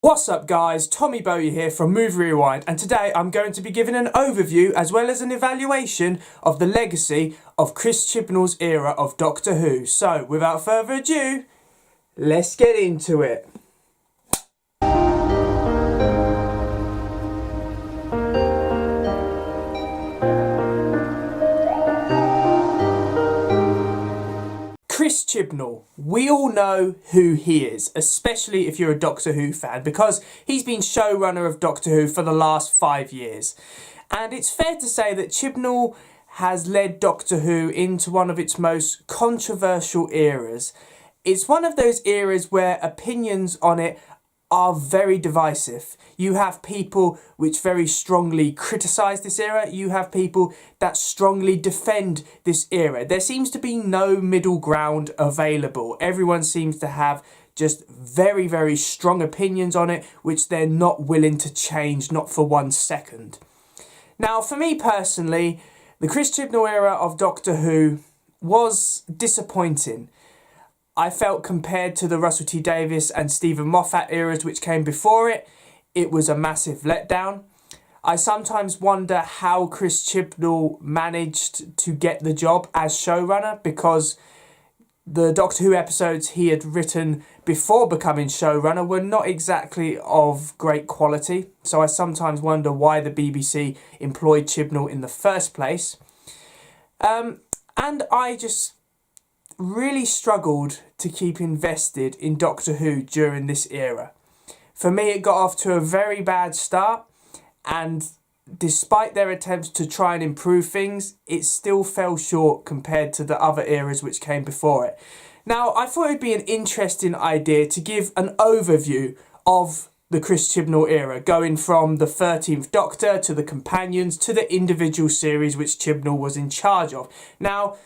What's up guys, Tommy Bowyer here from Movie Rewind, and today I'm going to be giving an overview as well as an evaluation of the legacy of Chris Chibnall's era of Doctor Who. So without further ado, let's get into it. Chris Chibnall, we all know who he is, especially if you're a Doctor Who fan, because he's been showrunner of Doctor Who for the last 5 years. And it's fair to say that Chibnall has led Doctor Who into one of its most controversial eras. It's one of those eras where opinions on it are very divisive. You have people which very strongly criticise this era. You have people that strongly defend this era. There seems to be no middle ground available. Everyone seems to have just very, very strong opinions on it, which they're not willing to change, not for 1 second. Now, for me personally, the Chris Chibnall era of Doctor Who was disappointing. I felt compared to the Russell T Davies and Stephen Moffat eras which came before it, it was a massive letdown. I sometimes wonder how Chris Chibnall managed to get the job as showrunner, because the Doctor Who episodes he had written before becoming showrunner were not exactly of great quality. So I sometimes wonder why the BBC employed Chibnall in the first place. And I just really struggled to keep invested in Doctor Who during this era. For me, it got off to a very bad start, and despite their attempts to try and improve things, it still fell short compared to the other eras which came before it. Now, I thought it would be an interesting idea to give an overview of the Chris Chibnall era, going from the 13th Doctor to the Companions to the individual series which Chibnall was in charge of. Now,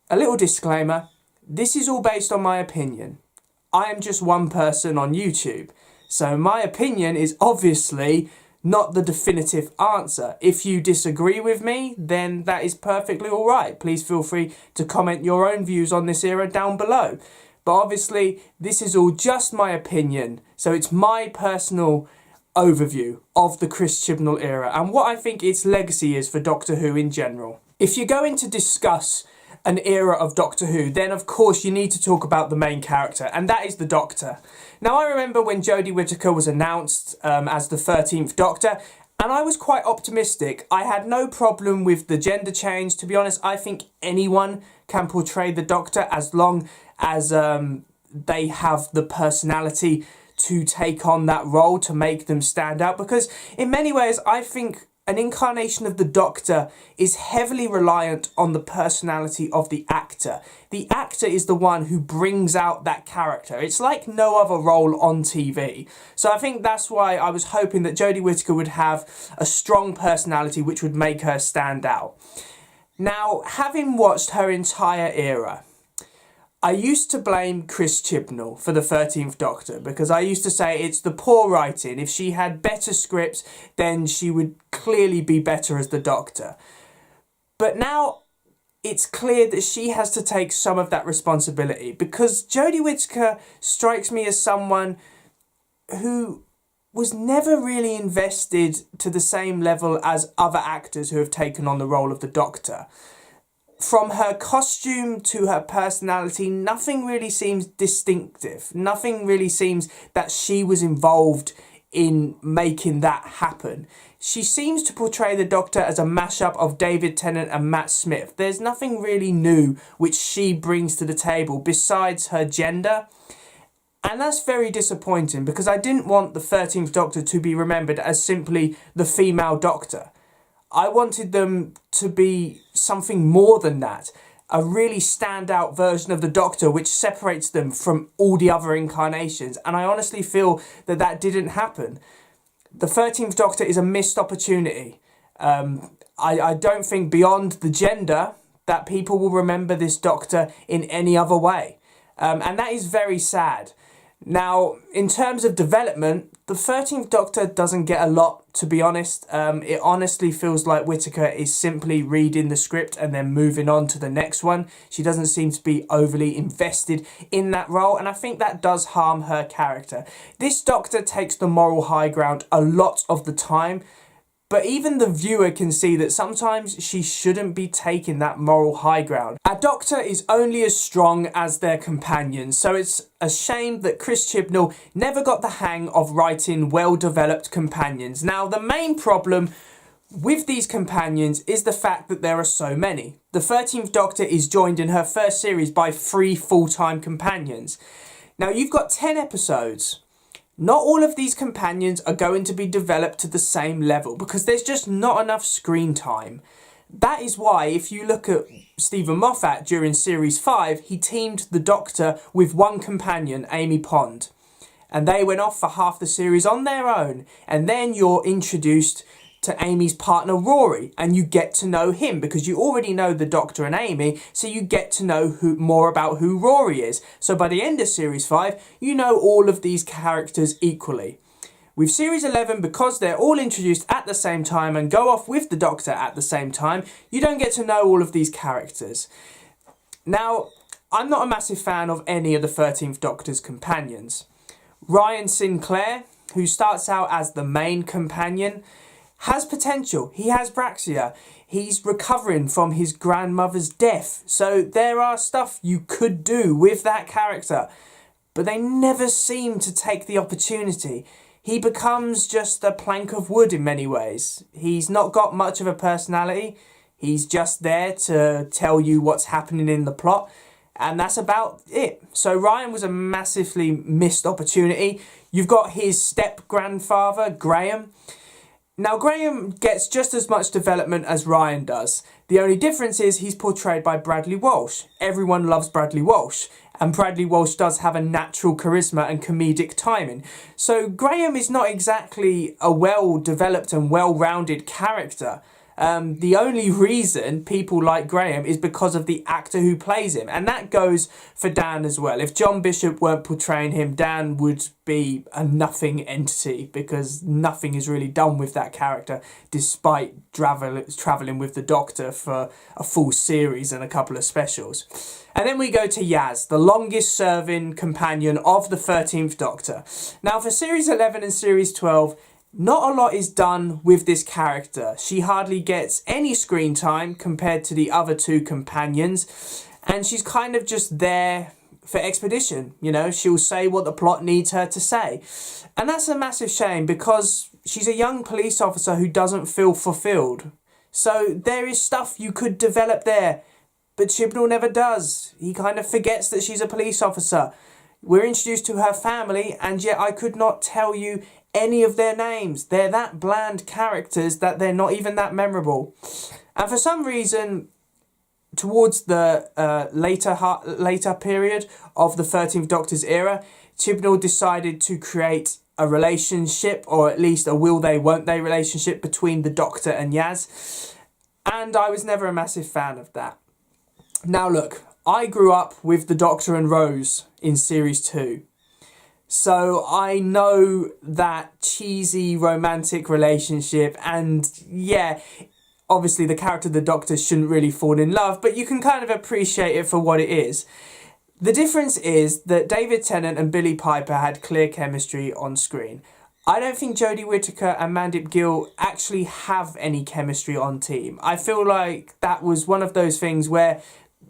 a little disclaimer, this is all based on my opinion. I am just one person on YouTube, so my opinion is obviously not the definitive answer. If you disagree with me, then that is perfectly alright. Please feel free to comment your own views on this era down below. But obviously, this is all just my opinion, so it's my personal overview of the Chris Chibnall era and what I think its legacy is for Doctor Who in general. If you're going to discuss an era of Doctor Who, then of course you need to talk about the main character, and that is the Doctor. Now, I remember when Jodie Whittaker was announced as the 13th Doctor, and I was quite optimistic. I had no problem with the gender change. To be honest, I think anyone can portray the Doctor as long as they have the personality to take on that role, to make them stand out, because in many ways I think an incarnation of the Doctor is heavily reliant on the personality of the actor. The actor is the one who brings out that character. It's like no other role on TV. So I think that's why I was hoping that Jodie Whittaker would have a strong personality which would make her stand out. Now, having watched her entire era, I used to blame Chris Chibnall for the 13th Doctor, because I used to say it's the poor writing. If she had better scripts, then she would clearly be better as the Doctor. But now it's clear that she has to take some of that responsibility, because Jodie Whittaker strikes me as someone who was never really invested to the same level as other actors who have taken on the role of the Doctor. From her costume to her personality, nothing really seems distinctive. Nothing really seems that she was involved in making that happen. She seems to portray the Doctor as a mashup of David Tennant and Matt Smith. There's nothing really new which she brings to the table besides her gender. And that's very disappointing, because I didn't want the 13th Doctor to be remembered as simply the female Doctor. I wanted them to be something more than that. A really standout version of the Doctor which separates them from all the other incarnations. And I honestly feel that that didn't happen. The 13th Doctor is a missed opportunity. I don't think beyond the gender that people will remember this Doctor in any other way. And that is very sad. Now, in terms of development, the 13th Doctor doesn't get a lot, to be honest. It honestly feels like Whittaker is simply reading the script and then moving on to the next one. She doesn't seem to be overly invested in that role, and I think that does harm her character. This Doctor takes the moral high ground a lot of the time, but even the viewer can see that sometimes she shouldn't be taking that moral high ground. A Doctor is only as strong as their companions, so it's a shame that Chris Chibnall never got the hang of writing well-developed companions. Now, the main problem with these companions is the fact that there are so many. The 13th Doctor is joined in her first series by 3 full-time companions. Now, you've got 10 episodes. Not all of these companions are going to be developed to the same level because there's just not enough screen time. That is why, if you look at Stephen Moffat during Series 5, he teamed the Doctor with one companion, Amy Pond. And they went off for half the series on their own. And then you're introduced to Amy's partner Rory, and you get to know him because you already know the Doctor and Amy, so you get to know more about who Rory is. So by the end of Series 5, you know all of these characters equally. With Series 11, because they're all introduced at the same time and go off with the Doctor at the same time, you don't get to know all of these characters. Now, I'm not a massive fan of any of the 13th Doctor's companions. Ryan Sinclair, who starts out as the main companion, has potential. He has Braxia. He's recovering from his grandmother's death. So there are stuff you could do with that character. But they never seem to take the opportunity. He becomes just a plank of wood in many ways. He's not got much of a personality. He's just there to tell you what's happening in the plot. And that's about it. So Ryan was a massively missed opportunity. You've got his step-grandfather, Graham. Now, Graham gets just as much development as Ryan does. The only difference is he's portrayed by Bradley Walsh. Everyone loves Bradley Walsh, and Bradley Walsh does have a natural charisma and comedic timing. So Graham is not exactly a well-developed and well-rounded character. The only reason people like Graham is because of the actor who plays him, and that goes for Dan as well. If John Bishop weren't portraying him, Dan would be a nothing entity because nothing is really done with that character, despite travelling with the Doctor for a full series and a couple of specials. And then we go to Yaz, the longest serving companion of the 13th Doctor. Now, for Series 11 and Series 12, not a lot is done with this character. She hardly gets any screen time compared to the other 2 companions, and she's kind of just there for expedition. You know, she'll say what the plot needs her to say. And that's a massive shame because she's a young police officer who doesn't feel fulfilled. So there is stuff you could develop there, but Chibnall never does. He kind of forgets that she's a police officer. We're introduced to her family, and yet I could not tell you any of their names. They're that bland characters that they're not even that memorable. And for some reason, towards the later period of the 13th Doctor's era, Chibnall decided to create a relationship, or at least a will they won't they relationship between the Doctor and Yaz. And I was never a massive fan of that. Now look, I grew up with the Doctor and Rose in Series 2. So I know that cheesy romantic relationship, and yeah, obviously the character of the Doctor shouldn't really fall in love, but you can kind of appreciate it for what it is. The difference is that David Tennant and Billie Piper had clear chemistry on screen. I don't think Jodie Whittaker and Mandip Gill actually have any chemistry on team. I feel like that was one of those things where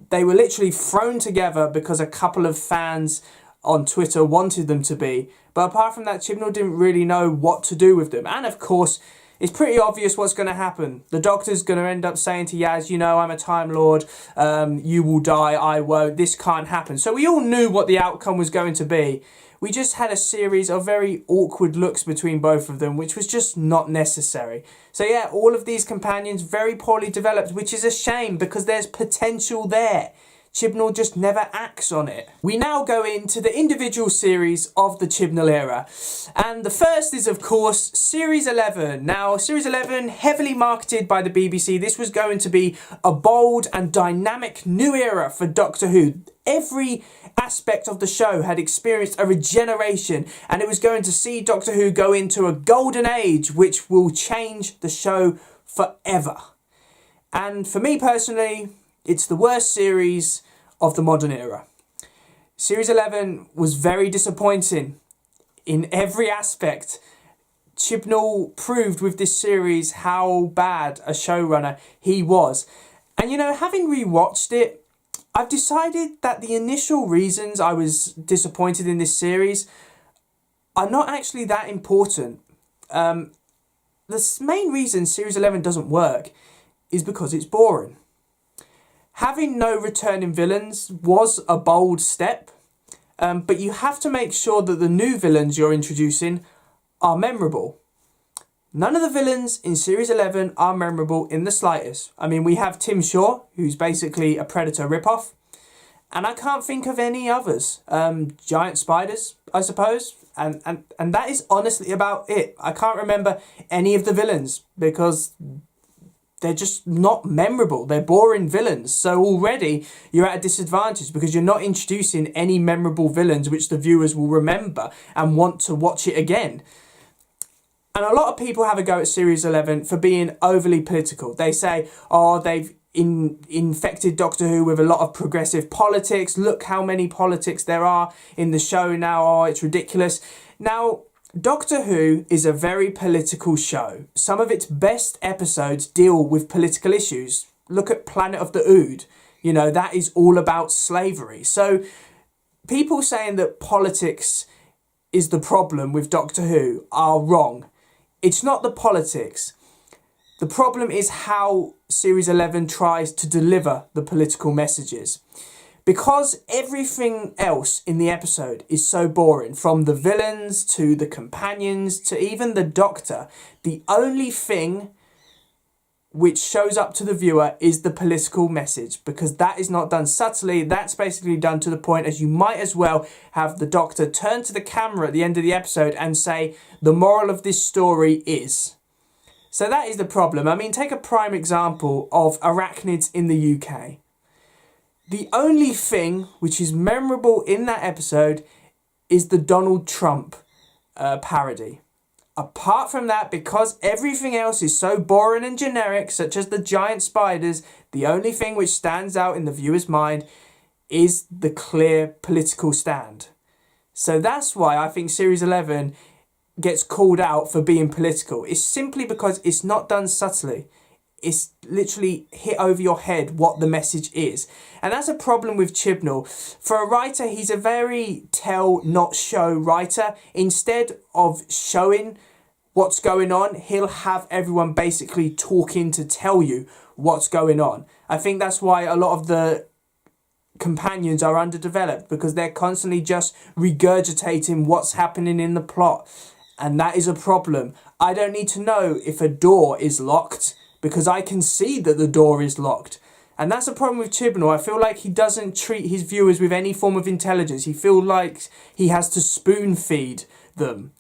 they were literally thrown together because a couple of fans on Twitter wanted them to be. But apart from that, Chibnall didn't really know what to do with them. And of course, it's pretty obvious what's going to happen. The Doctor's going to end up saying to Yaz, you know, I'm a Time Lord, you will die, I won't, this can't happen. So we all knew what the outcome was going to be. We just had a series of very awkward looks between both of them, which was just not necessary. So yeah, all of these companions very poorly developed, which is a shame because there's potential there. Chibnall just never acts on it. We now go into the individual series of the Chibnall era. And the first is, of course, Series 11. Now, Series 11, heavily marketed by the BBC. This was going to be a bold and dynamic new era for Doctor Who. Every aspect of the show had experienced a regeneration, and it was going to see Doctor Who go into a golden age which will change the show forever. And for me personally, it's the worst series of the modern era. Series 11 was very disappointing in every aspect. Chibnall proved with this series how bad a showrunner he was. And you know, having rewatched it, I've decided that the initial reasons I was disappointed in this series are not actually that important. The main reason Series 11 doesn't work is because it's boring. Having no returning villains was a bold step, but you have to make sure that the new villains you're introducing are memorable. None of the villains in Series 11 are memorable in the slightest. I mean, we have Tim Shaw, who's basically a Predator ripoff, and I can't think of any others. Giant spiders, I suppose, and that is honestly about it. I can't remember any of the villains because they're just not memorable. They're boring villains. So already you're at a disadvantage because you're not introducing any memorable villains which the viewers will remember and want to watch it again. And a lot of people have a go at Series 11 for being overly political. They say, oh, they've infected Doctor Who with a lot of progressive politics. Look how many politics there are in the show now. Oh, it's ridiculous. Now, Doctor Who is a very political show. Some of its best episodes deal with political issues. Look at Planet of the Ood. You know, that is all about slavery. So people saying that politics is the problem with Doctor Who are wrong. It's not the politics. The problem is how Series 11 tries to deliver the political messages. Because everything else in the episode is so boring, from the villains to the companions to even the Doctor, the only thing which shows up to the viewer is the political message, because that is not done subtly. That's basically done to the point as you might as well have the Doctor turn to the camera at the end of the episode and say, the moral of this story is. So that is the problem. I mean, take a prime example of arachnids in the UK. The only thing which is memorable in that episode is the Donald Trump parody. Apart from that, because everything else is so boring and generic, such as the giant spiders, the only thing which stands out in the viewer's mind is the clear political stand. So that's why I think Series 11 gets called out for being political. It's simply because it's not done subtly. It's literally hit over your head what the message is. And that's a problem with Chibnall. For a writer, he's a very tell, not show writer. Instead of showing what's going on, he'll have everyone basically talking to tell you what's going on. I think that's why a lot of the companions are underdeveloped, because they're constantly just regurgitating what's happening in the plot. And that is a problem. I don't need to know if a door is locked, because I can see that the door is locked. And that's a problem with Chibnall. I feel like he doesn't treat his viewers with any form of intelligence. He feels like he has to spoon feed them.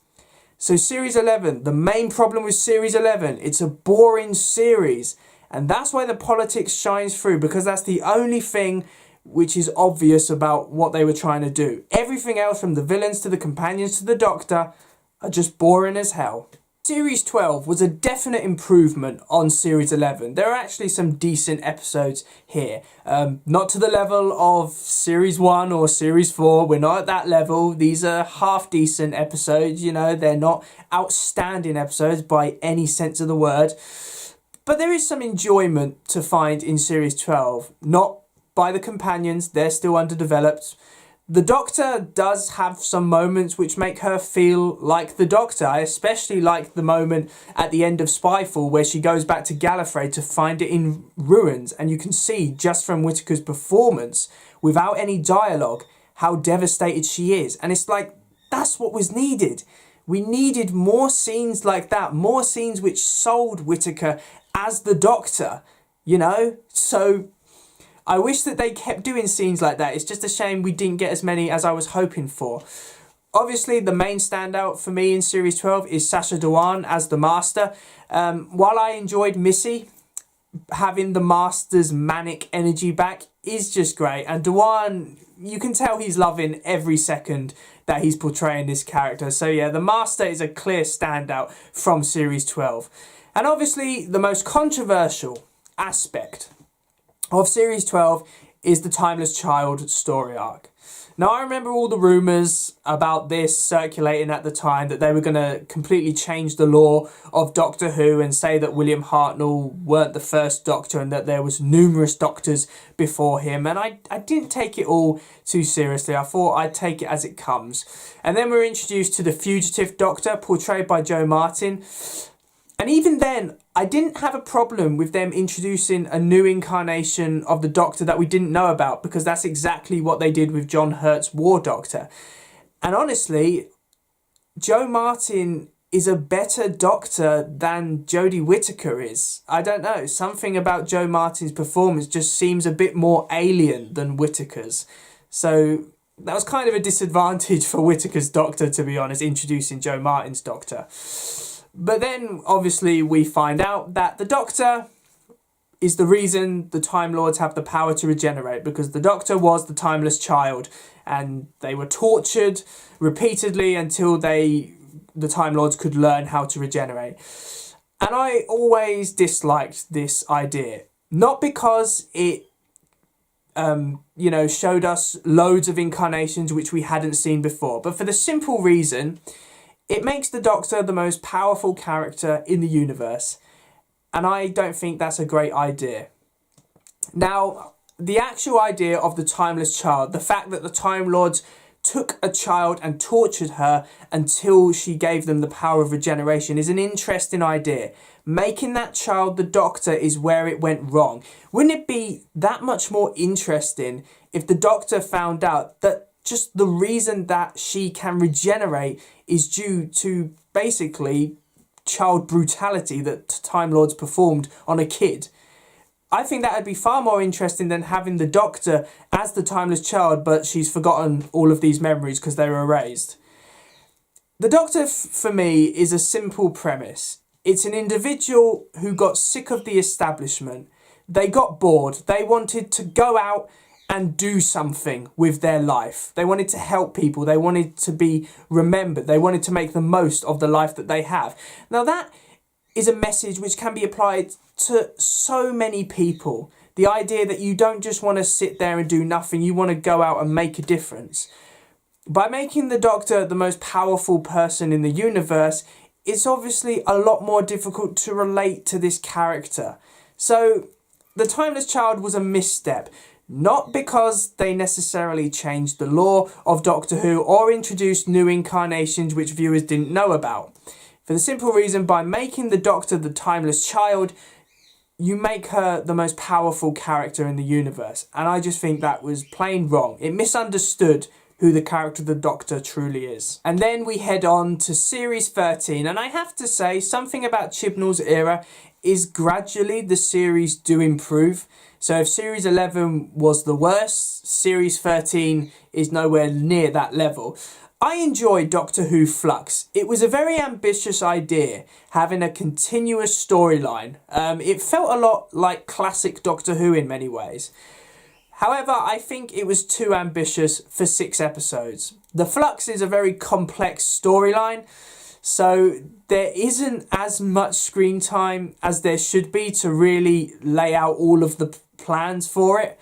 So Series 11, the main problem with Series 11, it's a boring series. And that's why the politics shines through, because that's the only thing which is obvious about what they were trying to do. Everything else, from the villains to the companions to the Doctor, are just boring as hell. Series 12 was a definite improvement on Series 11. There are actually some decent episodes here. Not to the level of Series 1 or Series 4. We're not at that level. These are half-decent episodes, you know. They're not outstanding episodes by any sense of the word. But there is some enjoyment to find in Series 12. Not by the companions. They're still underdeveloped. The Doctor does have some moments which make her feel like the Doctor. I especially like the moment at the end of Spyfall where she goes back to Gallifrey to find it in ruins, and you can see just from Whittaker's performance, without any dialogue, how devastated she is. And it's like, that's what was needed. We needed more scenes like that, more scenes which sold Whittaker as the Doctor, you know? So I wish that they kept doing scenes like that. It's just a shame we didn't get as many as I was hoping for. Obviously, the main standout for me in Series 12 is Sacha Dhawan as the Master. While I enjoyed Missy, having the Master's manic energy back is just great. And Dhawan, you can tell he's loving every second that he's portraying this character. So yeah, the Master is a clear standout from Series 12. And obviously, the most controversial aspect of Series 12 is the Timeless Child story arc. Now, I remember all the rumours about this circulating at the time, that they were going to completely change the lore of Doctor Who and say that William Hartnell weren't the first Doctor and that there was numerous Doctors before him. And I didn't take it all too seriously. I thought I'd take it as it comes. And then we're introduced to the fugitive Doctor, portrayed by Jo Martin. And even then, I didn't have a problem with them introducing a new incarnation of the Doctor that we didn't know about, because that's exactly what they did with John Hurt's War Doctor. And honestly, Jo Martin is a better Doctor than Jodie Whittaker is. I don't know, something about Jo Martin's performance just seems a bit more alien than Whittaker's. So that was kind of a disadvantage for Whittaker's Doctor, to be honest, introducing Jo Martin's Doctor. But then, obviously, we find out that the Doctor is the reason the Time Lords have the power to regenerate, because the Doctor was the Timeless Child, and they were tortured repeatedly until the Time Lords could learn how to regenerate. And I always disliked this idea. Not because it, showed us loads of incarnations which we hadn't seen before, but for the simple reason it makes the Doctor the most powerful character in the universe, and I don't think that's a great idea. Now, the actual idea of the Timeless Child, the fact that the Time Lords took a child and tortured her until she gave them the power of regeneration, is an interesting idea. Making that child the Doctor is where it went wrong. Wouldn't it be that much more interesting if the Doctor found out that just the reason that she can regenerate is due to basically child brutality that Time Lords performed on a kid? I think that would be far more interesting than having the Doctor as the Timeless Child, but she's forgotten all of these memories because they were erased. The Doctor, for me, is a simple premise. It's an individual who got sick of the establishment. They got bored. They wanted to go out and do something with their life. They wanted to help people. They wanted to be remembered. They wanted to make the most of the life that they have. Now, that is a message which can be applied to so many people. The idea that you don't just want to sit there and do nothing. You want to go out and make a difference. By making the Doctor the most powerful person in the universe, it's obviously a lot more difficult to relate to this character. So, the Timeless Child was a misstep. Not because they necessarily changed the lore of Doctor Who or introduced new incarnations which viewers didn't know about. For the simple reason, by making the Doctor the Timeless Child, you make her the most powerful character in the universe. And I just think that was plain wrong. It misunderstood who the character of the Doctor truly is. And then we head on to Series 13. And I have to say, something about Chibnall's Era is gradually the series do improve. So if Series 11 was the worst, Series 13 is nowhere near that level. I enjoyed Doctor Who Flux. It was a very ambitious idea, having a continuous storyline. It felt a lot like classic Doctor Who in many ways. However, I think it was too ambitious for 6 episodes. The Flux is a very complex storyline, so there isn't as much screen time as there should be to really lay out all of the plans for it.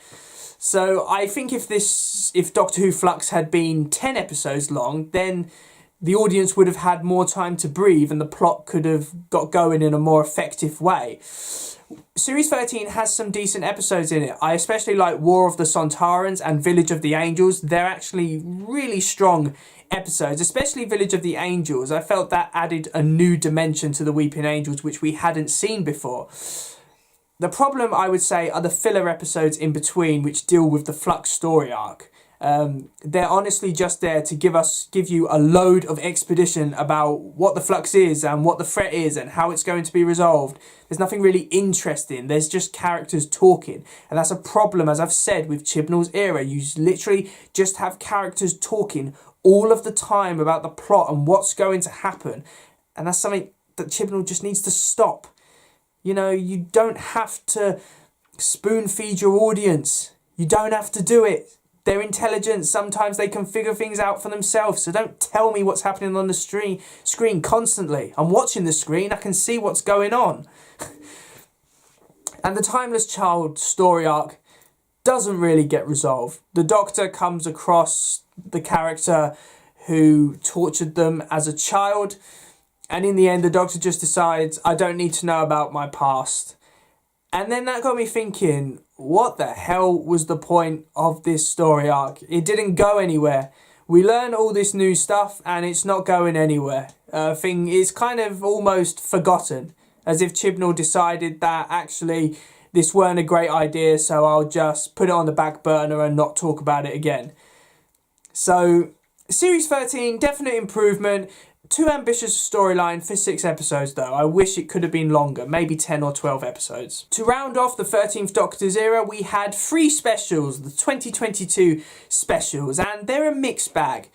So I think if Doctor Who Flux had been 10 episodes long, then the audience would have had more time to breathe and the plot could have got going in a more effective way. Series 13 has some decent episodes in it. I especially like War of the Sontarans and Village of the Angels. They're actually really strong episodes, especially Village of the Angels. I felt that added a new dimension to the Weeping Angels, which we hadn't seen before. The problem, I would say, are the filler episodes in between, which deal with the Flux story arc. They're honestly just there to give you a load of exposition about what the flux is and what the threat is and how it's going to be resolved. There's nothing really interesting. There's just characters talking. And that's a problem, as I've said, with Chibnall's Era. You literally just have characters talking all of the time about the plot and what's going to happen. And that's something that Chibnall just needs to stop. You know, you don't have to spoon feed your audience. You don't have to do it. They're intelligent. Sometimes they can figure things out for themselves. So don't tell me what's happening on the screen constantly. I'm watching the screen. I can see what's going on. And the Timeless Child story arc doesn't really get resolved. The Doctor comes across the character who tortured them as a child. And in the end, the Doctor just decides, I don't need to know about my past. And then that got me thinking, what the hell was the point of this story arc? It didn't go anywhere. We learn all this new stuff and it's not going anywhere. Thing is kind of almost forgotten, as if Chibnall decided that actually this weren't a great idea, so I'll just put it on the back burner and not talk about it again. So, Series 13, definite improvement. Too ambitious storyline for 6 episodes though. I wish it could have been longer, maybe 10 or 12 episodes. To round off the 13th Doctor's era, we had 3 specials, the 2022 specials, and they're a mixed bag.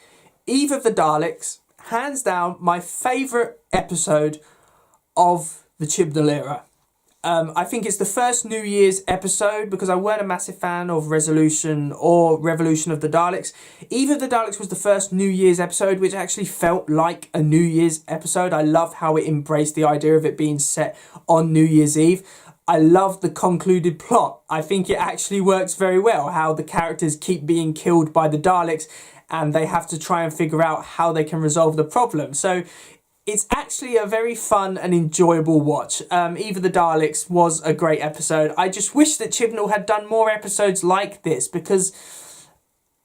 Eve of the Daleks, hands down my favourite episode of the Chibnall Era. I think it's the first New Year's episode because I weren't a massive fan of Resolution or Revolution of the Daleks. Eve of the Daleks was the first New Year's episode which actually felt like a New Year's episode. I love how it embraced the idea of it being set on New Year's Eve. I love the concluded plot. I think it actually works very well, how the characters keep being killed by the Daleks and they have to try and figure out how they can resolve the problem. So it's actually a very fun and enjoyable watch. Eve of the Daleks was a great episode. I just wish that Chibnall had done more episodes like this because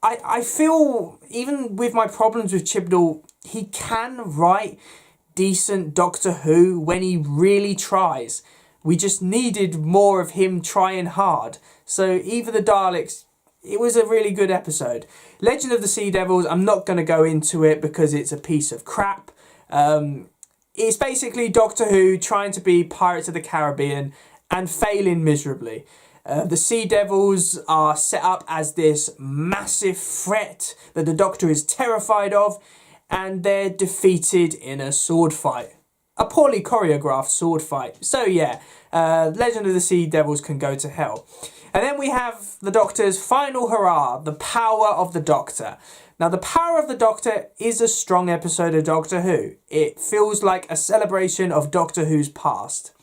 I feel, even with my problems with Chibnall, he can write decent Doctor Who when he really tries. We just needed more of him trying hard. So Eve of the Daleks, it was a really good episode. Legend of the Sea Devils, I'm not going to go into it because it's a piece of crap. It's basically Doctor Who trying to be Pirates of the Caribbean and failing miserably. The Sea Devils are set up as this massive threat that the Doctor is terrified of, and they're defeated in a sword fight. A poorly choreographed sword fight. So yeah, Legend of the Sea Devils can go to hell. And then we have the Doctor's final hurrah, the power of the Doctor. Now, the power of the Doctor is a strong episode of Doctor Who. It feels like a celebration of Doctor Who's past.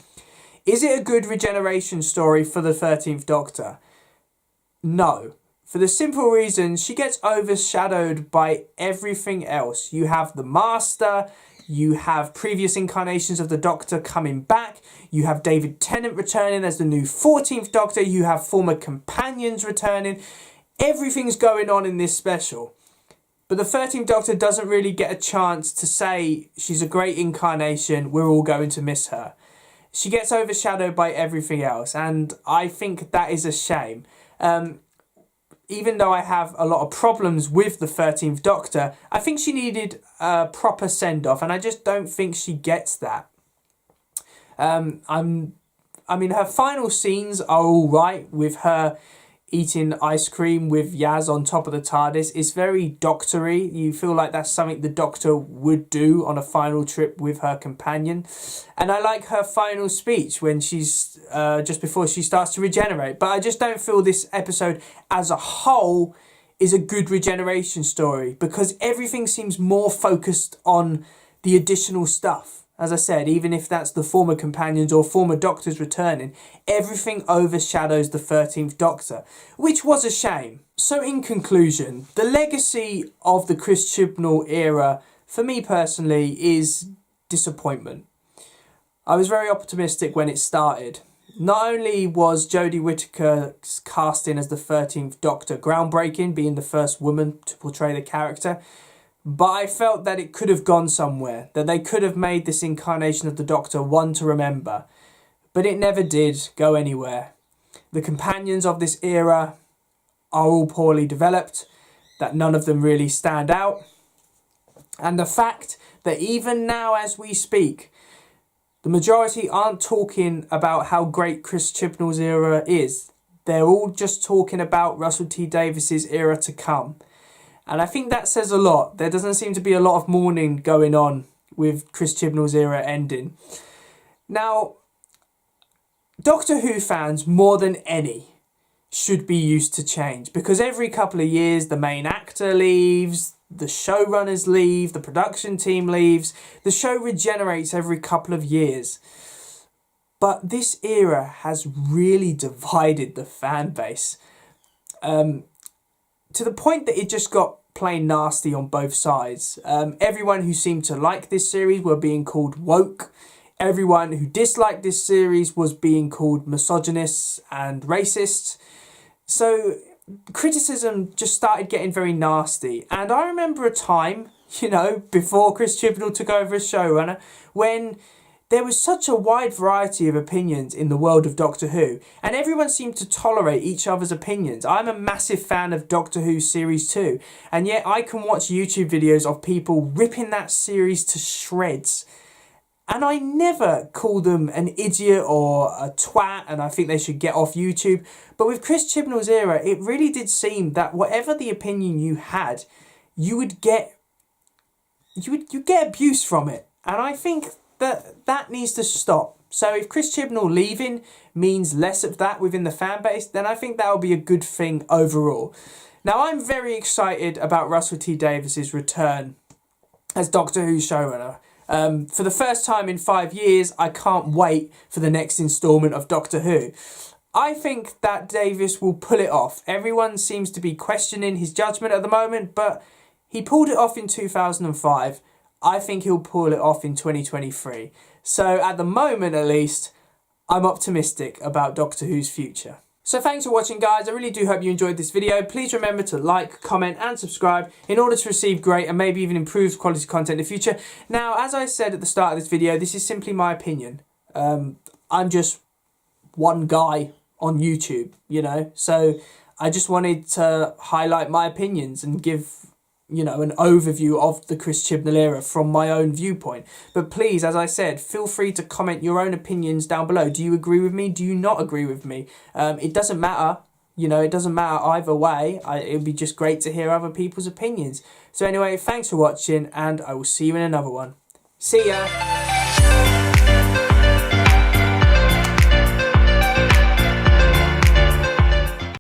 Is it a good regeneration story for the 13th Doctor? No. For the simple reason she gets overshadowed by everything else. You have the Master, you have previous incarnations of the Doctor coming back, you have David Tennant returning as the new 14th Doctor, you have former companions returning. Everything's going on in this special. But the 13th Doctor doesn't really get a chance to say she's a great incarnation, we're all going to miss her. She gets overshadowed by everything else, and I think that is a shame. Even though I have a lot of problems with the 13th Doctor, I think she needed a proper send-off, and I just don't think she gets that. I mean, her final scenes are all right, with her eating ice cream with Yaz on top of the TARDIS. It's very Doctor-y. You feel like that's something the Doctor would do on a final trip with her companion. And I like her final speech when she's just before she starts to regenerate. But I just don't feel this episode as a whole is a good regeneration story because everything seems more focused on the additional stuff. As I said, even if that's the former companions or former Doctors returning, everything overshadows the 13th Doctor, which was a shame. So in conclusion, the legacy of the Chris Chibnall era, for me personally, is disappointment. I was very optimistic when it started. Not only was Jodie Whittaker's casting as the 13th Doctor groundbreaking, being the first woman to portray the character, but I felt that it could have gone somewhere, that they could have made this incarnation of the Doctor one to remember. But it never did go anywhere. The companions of this era are all poorly developed. that none of them really stand out. And the fact that even now as we speak, the majority aren't talking about how great Chris Chibnall's era is. They're all just talking about Russell T Davies's era to come. And I think that says a lot. There doesn't seem to be a lot of mourning going on with Chris Chibnall's era ending. Now, Doctor Who fans, more than any, should be used to change, because every couple of years the main actor leaves, the showrunners leave, the production team leaves, the show regenerates every couple of years. But this era has really divided the fan base to the point that it just got plain nasty on both sides. Everyone who seemed to like this series were being called woke. Everyone who disliked this series was being called misogynists and racists. So criticism just started getting very nasty. And I remember a time, before Chris Chibnall took over as showrunner, when there was such a wide variety of opinions in the world of Doctor Who, and everyone seemed to tolerate each other's opinions. I'm a massive fan of Doctor Who Series 2, and yet I can watch YouTube videos of people ripping that series to shreds. And I never call them an idiot or a twat, and I think they should get off YouTube. But with Chris Chibnall's era, it really did seem that whatever the opinion you had, you get abuse from it. And I think that needs to stop. So if Chris Chibnall leaving means less of that within the fan base, then I think that will be a good thing overall. Now, I'm very excited about Russell T Davies's return as Doctor Who showrunner. For the first time in 5 years, I can't wait for the next instalment of Doctor Who. I think that Davies will pull it off. Everyone seems to be questioning his judgment at the moment, but he pulled it off in 2005. I think he'll pull it off in 2023. So at the moment, at least, I'm optimistic about Doctor Who's future. So thanks for watching, guys. I really do hope you enjoyed this video. Please remember to like, comment and subscribe in order to receive great and maybe even improved quality content in the future. Now, as I said at the start of this video, this is simply my opinion. I'm just one guy on YouTube, so I just wanted to highlight my opinions and give an overview of the Chris Chibnall era from my own viewpoint. But please, as I said, feel free to comment your own opinions down below. Do you agree with me? Do you not agree with me? It doesn't matter. It doesn't matter either way. It would be just great to hear other people's opinions. So anyway, thanks for watching, and I will see you in another one. See ya!